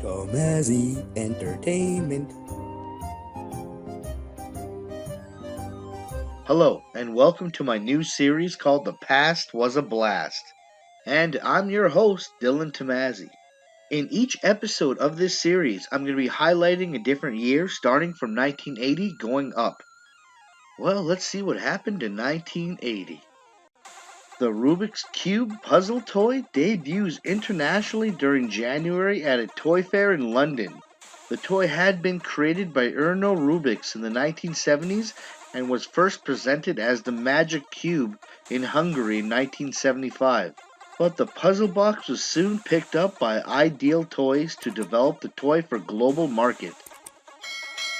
Tomazzi Entertainment. Hello, and welcome to my new series called The Past Was a Blast. And I'm your host, Dylan Tomazzi. In each episode of this series, I'm going to be highlighting a different year starting from 1980 going up. Well, let's see what happened in 1980. The Rubik's Cube puzzle toy debuts internationally during January at a toy fair in London. The toy had been created by Erno Rubix in the 1970s and was first presented as the Magic Cube in Hungary in 1975. But the puzzle box was soon picked up by Ideal Toys to develop the toy for global market.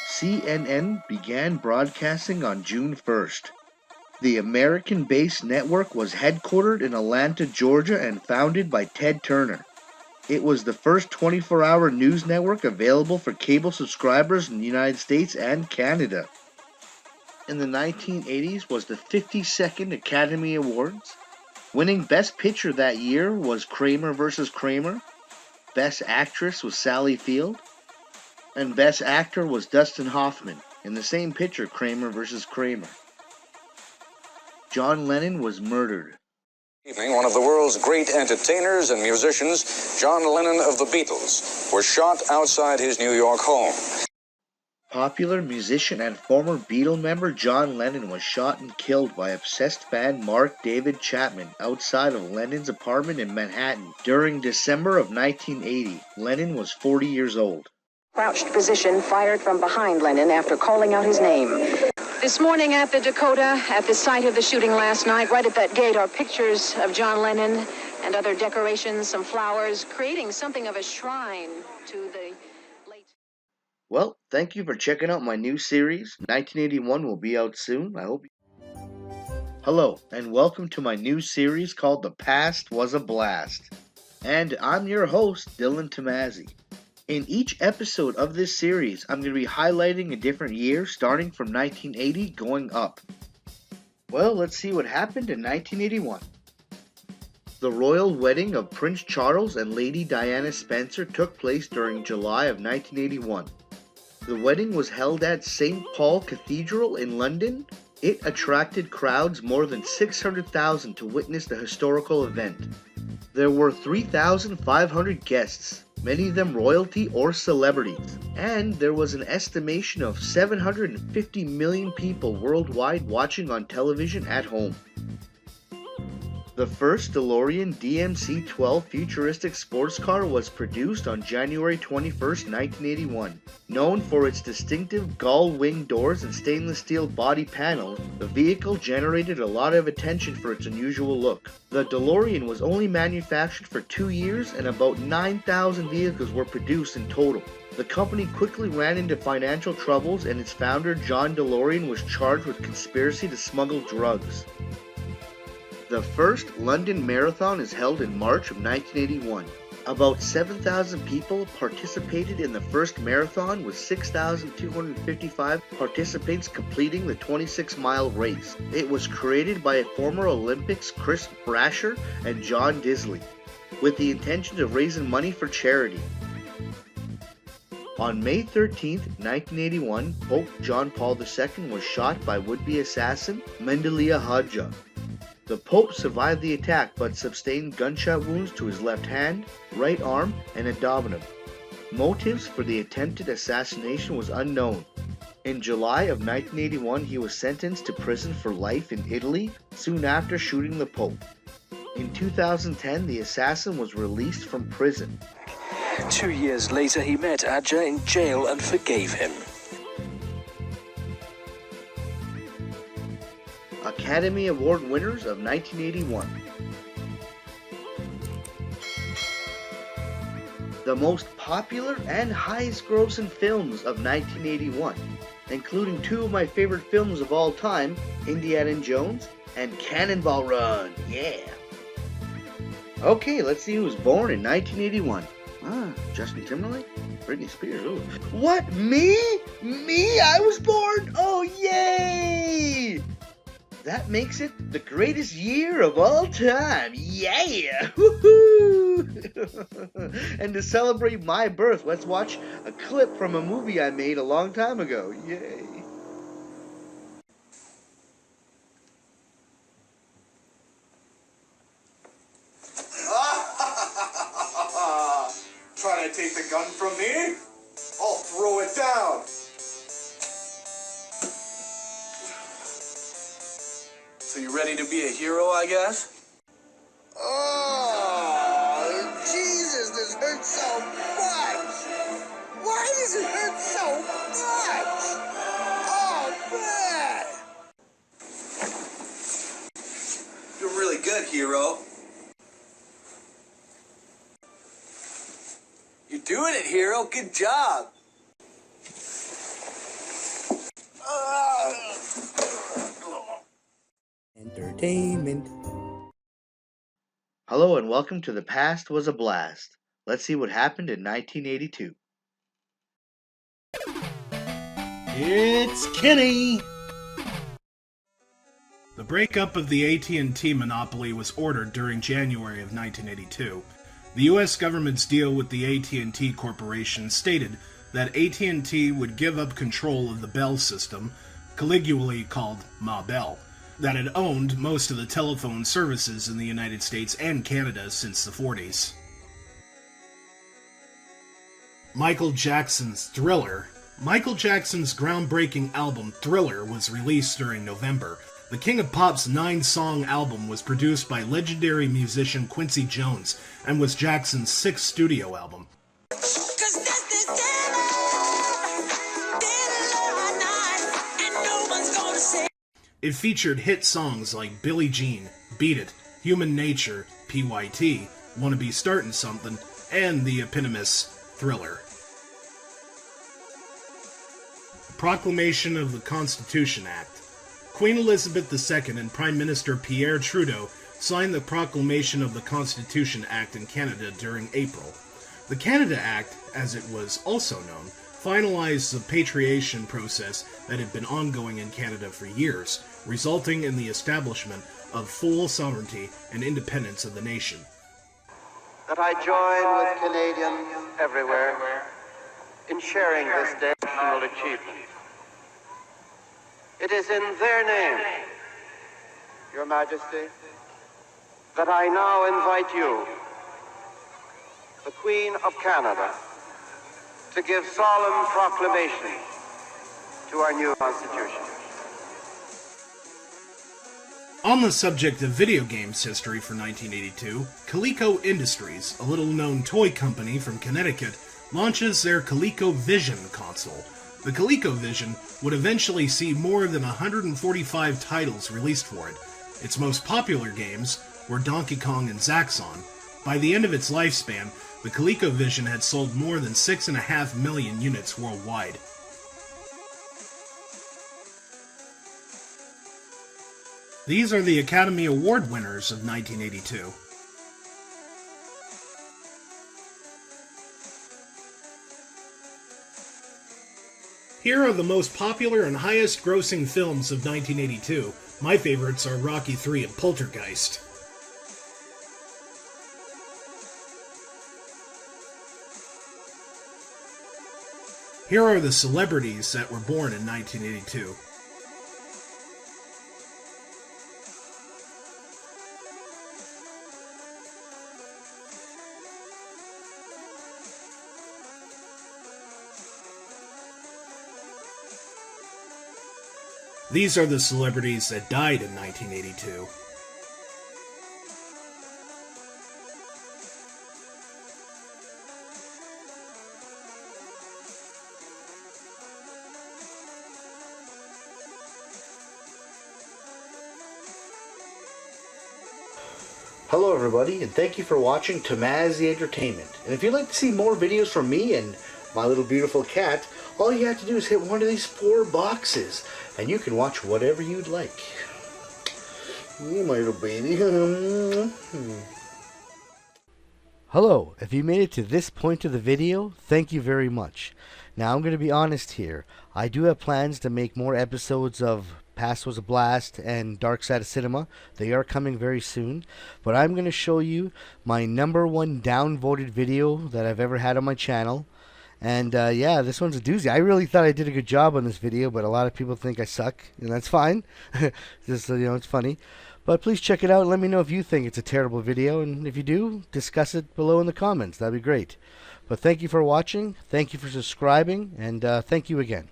CNN began broadcasting on June 1st. The American-based network was headquartered in Atlanta, Georgia, and founded by Ted Turner. It was the first 24-hour news network available for cable subscribers in the United States and Canada. In the 1980s was the 52nd Academy Awards. Winning Best Picture that year was Kramer vs. Kramer. Best Actress was Sally Field. And Best Actor was Dustin Hoffman in the same picture, Kramer vs. Kramer. John Lennon was murdered. Evening, one of the world's great entertainers and musicians, John Lennon of the Beatles, was shot outside his New York home. Popular musician and former Beatle member John Lennon was shot and killed by obsessed fan Mark David Chapman outside of Lennon's apartment in Manhattan during December of 1980. Lennon was 40 years old. Crouched position fired from behind Lennon after calling out his name. This morning at the Dakota, at the site of the shooting last night, right at that gate are pictures of John Lennon and other decorations, some flowers, creating something of a shrine to the late... Well, thank you for checking out my new series. 1981 will be out soon. I hope you... Hello, and welcome to my new series called The Past Was a Blast. And I'm your host, Dylan Tomazzi. In each episode of this series, I'm going to be highlighting a different year starting from 1980 going up. Well, let's see what happened in 1981. The royal wedding of Prince Charles and Lady Diana Spencer took place during July of 1981. The wedding was held at St. Paul Cathedral in London. It attracted crowds more than 600,000 to witness the historical event. There were 3,500 guests, many of them royalty or celebrities, and there was an estimation of 750 million people worldwide watching on television at home. The first DeLorean DMC-12 futuristic sports car was produced on January 21, 1981. Known for its distinctive gull-wing doors and stainless steel body panels, the vehicle generated a lot of attention for its unusual look. The DeLorean was only manufactured for 2 years and about 9,000 vehicles were produced in total. The company quickly ran into financial troubles and its founder, John DeLorean, was charged with conspiracy to smuggle drugs. The first London Marathon is held in March of 1981. About 7,000 people participated in the first marathon, with 6,255 participants completing the 26-mile race. It was created by former Olympics Chris Brasher and John Disley, with the intention of raising money for charity. On May 13, 1981, Pope John Paul II was shot by would-be assassin Mendelia Hadja. The Pope survived the attack but sustained gunshot wounds to his left hand, right arm, and abdomen. Motives for the attempted assassination was unknown. In July of 1981, he was sentenced to prison for life in Italy soon after shooting the Pope. In 2010, the assassin was released from prison. 2 years later, he met Adja in jail and forgave him. Academy Award winners of 1981. The most popular and highest grossing films of 1981, including two of my favorite films of all time, Indiana Jones and Cannonball Run, yeah! Okay, let's see who was born in 1981. Justin Timberlake? Britney Spears, ooh. What, me? Me? I was born? Oh, yay! That makes it the greatest year of all time. Yeah! Woohoo! And to celebrate my birth, let's watch a clip from a movie I made a long time ago. Yay. Trying to take the gun from me? I'll throw it down. So you ready to be a hero, I guess? Oh, Jesus, this hurts so much. Why does it hurt so much? Oh, man. You're really good, hero. You're doing it, hero. Good job. Entertainment. Hello and welcome to The Past Was a Blast. Let's see what happened in 1982. It's Kenny! The breakup of the AT&T monopoly was ordered during January of 1982. The U.S. government's deal with the AT&T Corporation stated that AT&T would give up control of the Bell system, colloquially called Ma Bell, that had owned most of the telephone services in the United States and Canada since the 40s. Michael Jackson's Thriller. Michael Jackson's groundbreaking album Thriller was released during November. The King of Pop's 9-song album was produced by legendary musician Quincy Jones and was Jackson's 6th studio album. It featured hit songs like Billie Jean, Beat It, Human Nature, PYT, Wanna Be Startin' Something, and the eponymous Thriller. Proclamation of the Constitution Act. Queen Elizabeth II and Prime Minister Pierre Trudeau signed the Proclamation of the Constitution Act in Canada during April. The Canada Act, as it was also known, finalized the patriation process that had been ongoing in Canada for years, resulting in the establishment of full sovereignty and independence of the nation. That I join with Canadians everywhere in sharing this national achievement. It is in their name, Your Majesty, that I now invite you, the Queen of Canada, to give solemn proclamation to our new Constitution. On the subject of video games history for 1982, Coleco Industries, a little-known toy company from Connecticut, launches their ColecoVision console. The ColecoVision would eventually see more than 145 titles released for it. Its most popular games were Donkey Kong and Zaxxon. By the end of its lifespan, the ColecoVision had sold more than 6.5 million units worldwide. These are the Academy Award winners of 1982. Here are the most popular and highest grossing films of 1982. My favorites are Rocky III and Poltergeist. Here are the celebrities that were born in 1982. These are the celebrities that died in 1982. Hello everybody, and thank you for watching Tamazi Entertainment. And if you'd like to see more videos from me and my little beautiful cat, all you have to do is hit one of these 4 boxes, and you can watch whatever you'd like. Yeah, my little baby. Hello, if you made it to this point of the video, thank you very much. Now I'm going to be honest here. I do have plans to make more episodes of Past Was a Blast and Dark Side of Cinema. They are coming very soon. But I'm going to show you my #1 downvoted video that I've ever had on my channel. And yeah, this one's a doozy. I really thought I did a good job on this video, but a lot of people think I suck, and that's fine. Just it's funny. But please check it out and let me know if you think it's a terrible video, and if you do, discuss it below in the comments. That'd be great. But thank you for watching, thank you for subscribing, and thank you again.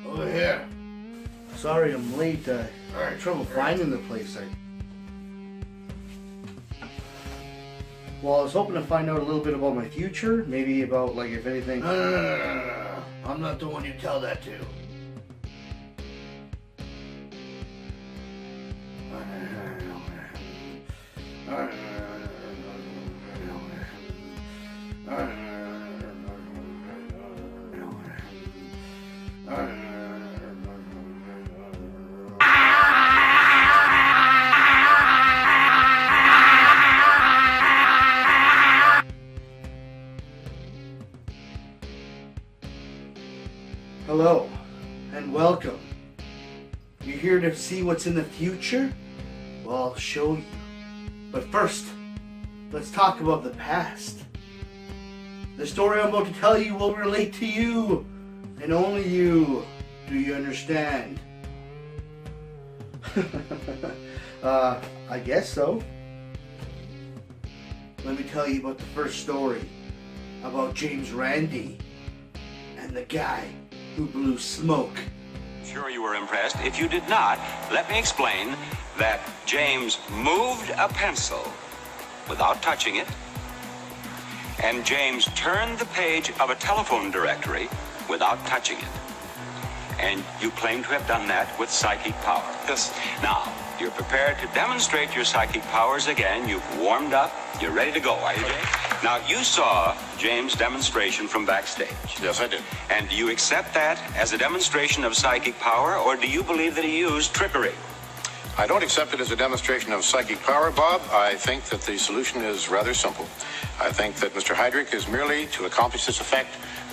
Over here. Sorry I'm late. I had trouble finding the place. Well, I was hoping to find out a little bit about my future. Maybe about, like, if anything... No. I'm not the one you tell that to. Hello, and welcome. You're here to see what's in the future? Well, I'll show you. But first, let's talk about the past. The story I'm about to tell you will relate to you, and only you. Do you understand? I guess so. Let me tell you about the first story, about James Randi, and the guy who blew smoke. Sure you were impressed. If you did not, let me explain that James moved a pencil without touching it, and James turned the page of a telephone directory without touching it. And you claim to have done that with psychic power. Yes. Now, you're prepared to demonstrate your psychic powers again. You've warmed up. You're ready to go, are you, James? Now, you saw James' demonstration from backstage. Yes, I did. And do you accept that as a demonstration of psychic power, or do you believe that he used trickery? I don't accept it as a demonstration of psychic power, Bob. I think that the solution is rather simple. I think that Mr. Heydrich is merely, to accomplish this effect,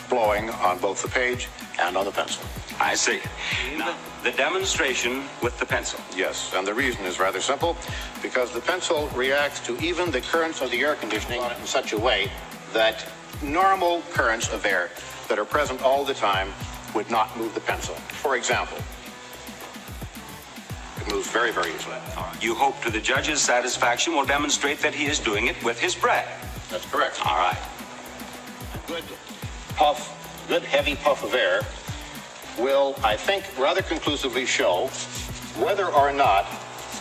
blowing on both the page and on the pencil. I see. Now, the demonstration with the pencil. Yes, and the reason is rather simple, because the pencil reacts to even the currents of the air conditioning in such a way that normal currents of air that are present all the time would not move the pencil. For example, it moves very, very easily. All right. You hope to the judge's satisfaction will demonstrate that he is doing it with his breath. That's correct. All right. A good puff, good heavy puff of air will, I think, rather conclusively show whether or not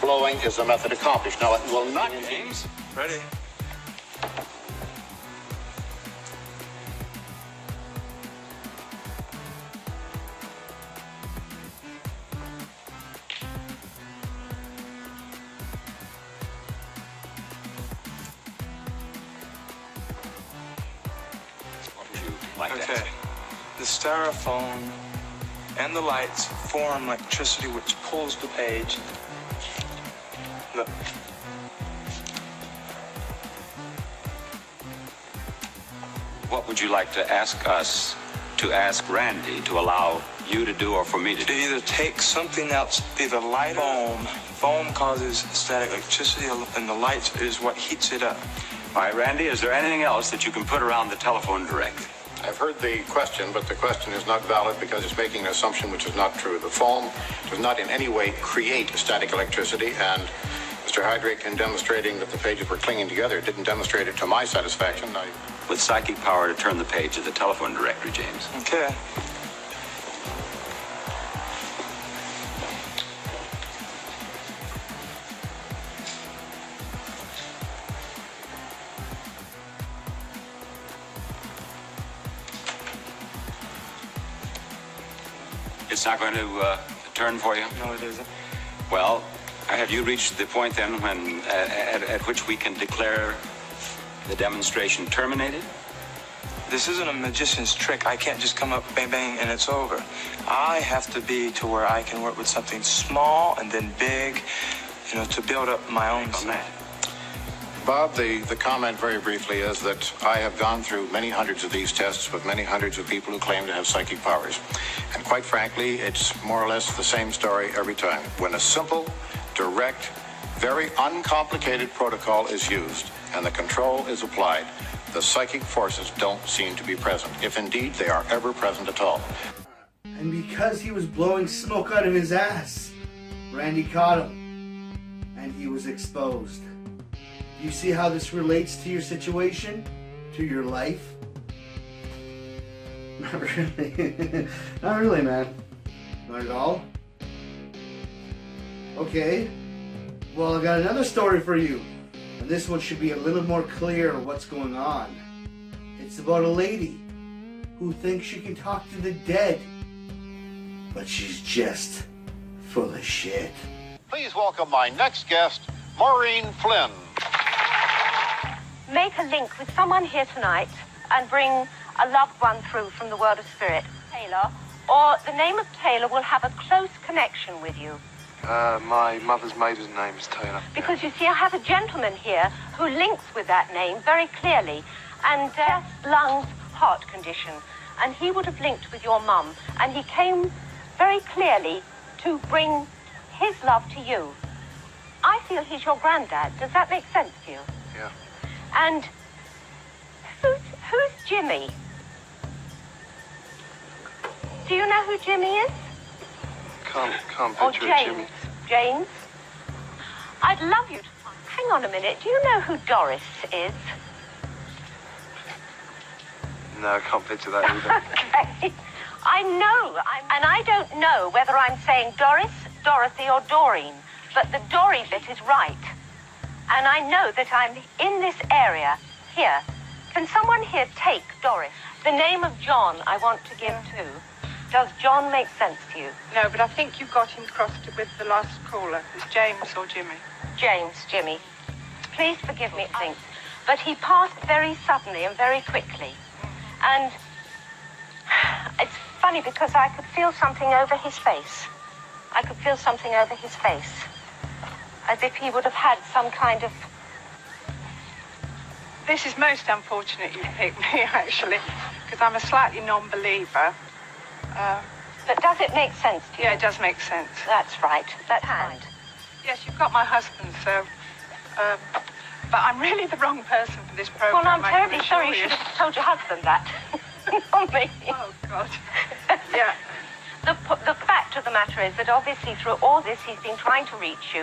blowing is the method accomplished. Now, it will not... James, Ready? like Okay. that. The styrofoam and the lights form electricity which pulls the page. Look. What would you like to ask us to ask Randy to allow you to do or for me to do? Either take something else, either light foam. Foam causes static electricity, and the light is what heats it up. All right, Randy, is there anything else that you can put around the telephone directory? I've heard the question, but the question is not valid because it's making an assumption which is not true. The foam does not in any way create static electricity, and Mr. Heydrich, in demonstrating that the pages were clinging together, didn't demonstrate it to my satisfaction. With psychic power to turn the page of the telephone directory, James. Okay. It's not going to turn for you? No, it isn't. Well, have you reached the point then when, at which we can declare the demonstration terminated? This isn't a magician's trick. I can't just come up, bang, bang, and it's over. I have to be to where I can work with something small and then big, you know, to build up my own self. Bob, the comment very briefly is that I have gone through many hundreds of these tests with many hundreds of people who claim to have psychic powers. And quite frankly, it's more or less the same story every time. When a simple, direct, very uncomplicated protocol is used and the control is applied, the psychic forces don't seem to be present, if indeed they are ever present at all. And because he was blowing smoke out of his ass, Randy caught him, and he was exposed. You see how this relates to your situation? To your life? Not really. Not really, man. Not at all. Okay. Well, I got another story for you. And this one should be a little more clear what's going on. It's about a lady who thinks she can talk to the dead. But she's just full of shit. Please welcome my next guest, Maureen Flynn. Make a link with someone here tonight and bring a loved one through from the world of spirit. Taylor, or the name of Taylor will have a close connection with you. My mother's maiden name is Taylor. Because you see, I have a gentleman here who links with that name very clearly, and lungs, heart condition, and he would have linked with your mum, and he came very clearly to bring his love to you. I feel he's your granddad. Does that make sense to you? Yeah. And who's Jimmy? Do you know who Jimmy is? Can't Or picture James? Jimmy. James? I'd love you to find... Hang on a minute. Do you know who Doris is? No, I can't picture that either. Okay. I know. And I don't know whether I'm saying Doris, Dorothy, or Doreen, but the Dory bit is right. And I know that I'm in this area here. Can someone here take Doris? The name of John I want to give to. Does John make sense to you? No, but I think you got him crossed with the last caller. It's James or Jimmy. James, Jimmy. Please forgive me, I think. But he passed very suddenly and very quickly. And it's funny because I could feel something over his face. I could feel something over his face. As if he would have had some kind of... This is most unfortunate you picked me, actually, because I'm a slightly non-believer. But does it make sense to you? Yeah, it does make sense. That's right. That's right. Yes, you've got my husband, so... but I'm really the wrong person for this program. Well, I'm terribly sorry. You should have told your husband that. Not me. Oh, God. Yeah. The fact of the matter is that obviously through all this he's been trying to reach you.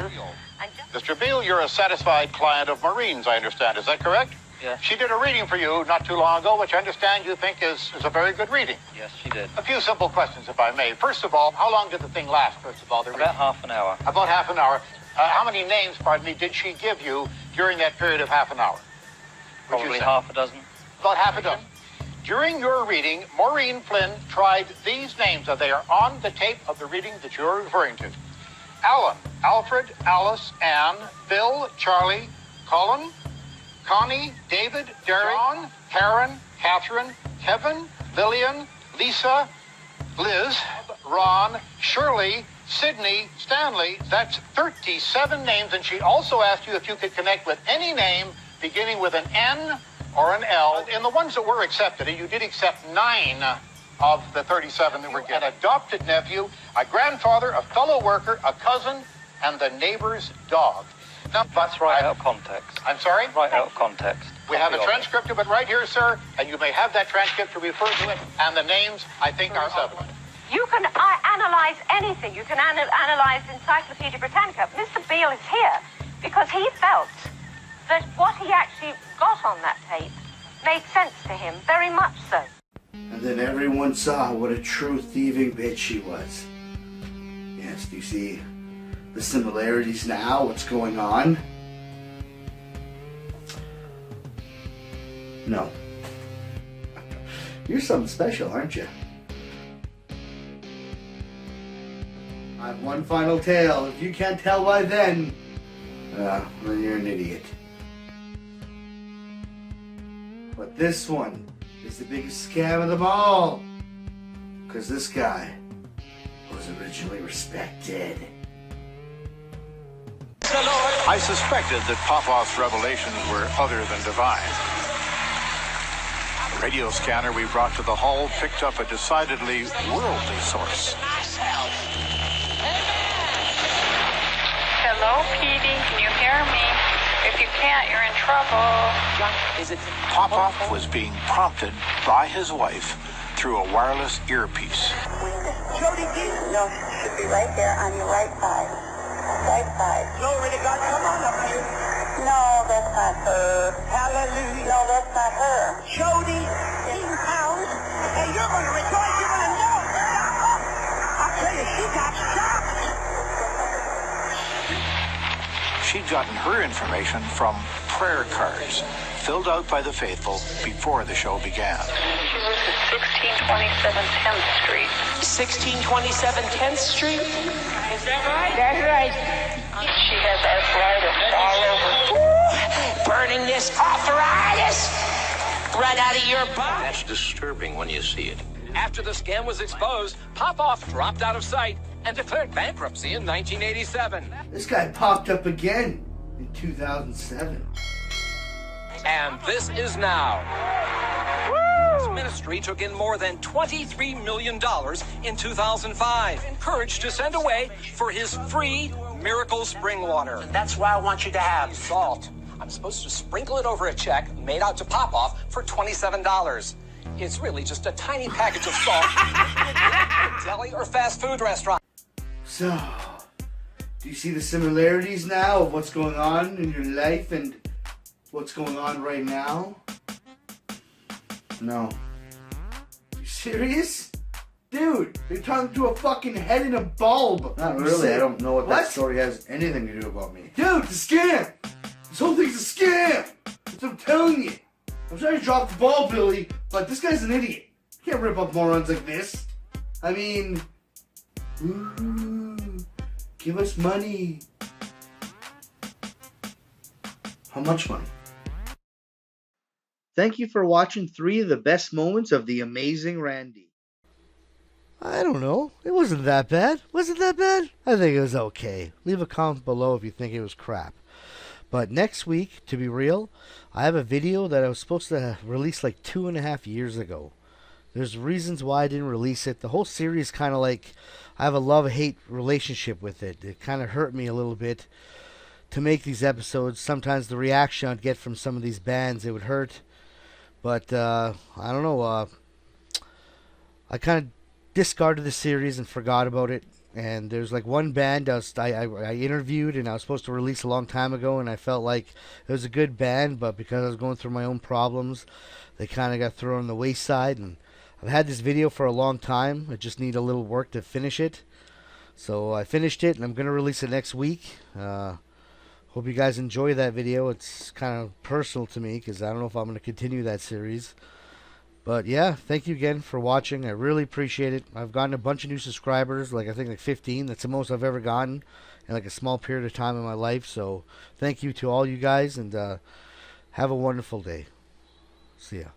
And Mr. Beale, you're a satisfied client of Maureen's, I understand. Is that correct? Yes. She did a reading for you not too long ago, which I understand you think is a very good reading. Yes, she did. A few simple questions, if I may. First of all, how long did the thing last, first of all? About half an hour. About half an hour. How many names, pardon me, did she give you during that period of half an hour? Probably half a dozen. About half a dozen. During your reading, Maureen Flynn tried these names, and they are on the tape of the reading that you're referring to. Alan, Alfred, Alice, Anne, Bill, Charlie, Colin, Connie, David, Derek, John, Karen, Catherine, Kevin, Lillian, Lisa, Liz, Ron, Shirley, Sydney, Stanley. That's 37 names, and she also asked you if you could connect with any name beginning with an N or an L. In the ones that were accepted, you did accept 9 of the 37 that were given. An adopted nephew, a grandfather, a fellow worker, a cousin, and the neighbor's dog. Now, that's right out of context. I'm sorry? Right out of context. We have a transcript of it right here, sir, and you may have that transcript to refer to it, and the names, I think, are 7. You can analyze anything. You can analyze Encyclopedia Britannica. Mr. Beale is here because he felt that what he actually got on that tape made sense to him, very much so. And then everyone saw what a true thieving bitch she was. Yes, do you see the similarities now? What's going on? No. You're something special, aren't you? have one final tale. If you can't tell by then you're an idiot. But this one is the biggest scam of them all. Because this guy was originally respected. I suspected that Popoff's revelations were other than divine. The radio scanner we brought to the hall picked up a decidedly worldly source. Hello, Petey. Can you hear me? If you can't, you're in trouble. Is it Popoff was being prompted by his wife through a wireless earpiece. Jody D. No, should be right there on your right side. Right side. Glory to God, come on up here. No, that's not her. Hallelujah. No, that's not her. Jody, 18 pounds. Hey, you're going to rejoice. You're going to know. I tell you, she got shocked. She'd gotten her information from prayer cards filled out by the faithful before the show began. She lives at 1627 10th Street. 1627 10th Street? Is that right? That's right. She has arthritis all over. Ooh, burning this arthritis right out of your body. That's disturbing when you see it. After the scam was exposed, Popoff dropped out of sight and declared bankruptcy in 1987. This guy popped up again in 2007. And this is now. His ministry took in more than $23 million in 2005, encouraged to send away for his free miracle spring water. And that's why I want you to have Salt. I'm supposed to sprinkle it over a check made out to Popoff for $27. It's really just a tiny package of salt at a deli or fast food restaurant. So, do you see the similarities now of what's going on in your life and what's going on right now? No. You serious? Dude, you're talking to a fucking head in a bulb. Not really. I don't know what that story has anything to do about me. Dude, it's a scam. This whole thing's a scam. That's what I'm telling you. I'm sorry to drop the ball, Billy, but this guy's an idiot. You can't rip up morons like this. I mean, ooh, give us money. How much money? Thank you for watching 3 of the best moments of the amazing Randy. I don't know. It wasn't that bad. Was it that bad? I think it was okay. Leave a comment below if you think it was crap. But next week, to be real, I have a video that I was supposed to release like 2.5 years ago. There's reasons why I didn't release it. The whole series kind of like, I have a love-hate relationship with it. It kind of hurt me a little bit to make these episodes. Sometimes the reaction I'd get from some of these bands, it would hurt. But, I don't know. I kind of discarded the series and forgot about it. And there's like one band I interviewed and I was supposed to release a long time ago, and I felt like it was a good band, but because I was going through my own problems, they kind of got thrown on the wayside. And I've had this video for a long time. I just need a little work to finish it. So I finished it and I'm going to release it next week. Hope you guys enjoy that video. It's kind of personal to me because I don't know if I'm going to continue that series. But yeah, thank you again for watching. I really appreciate it. I've gotten a bunch of new subscribers, I think like 15. That's the most I've ever gotten in like a small period of time in my life. So thank you to all you guys, and have a wonderful day. See ya.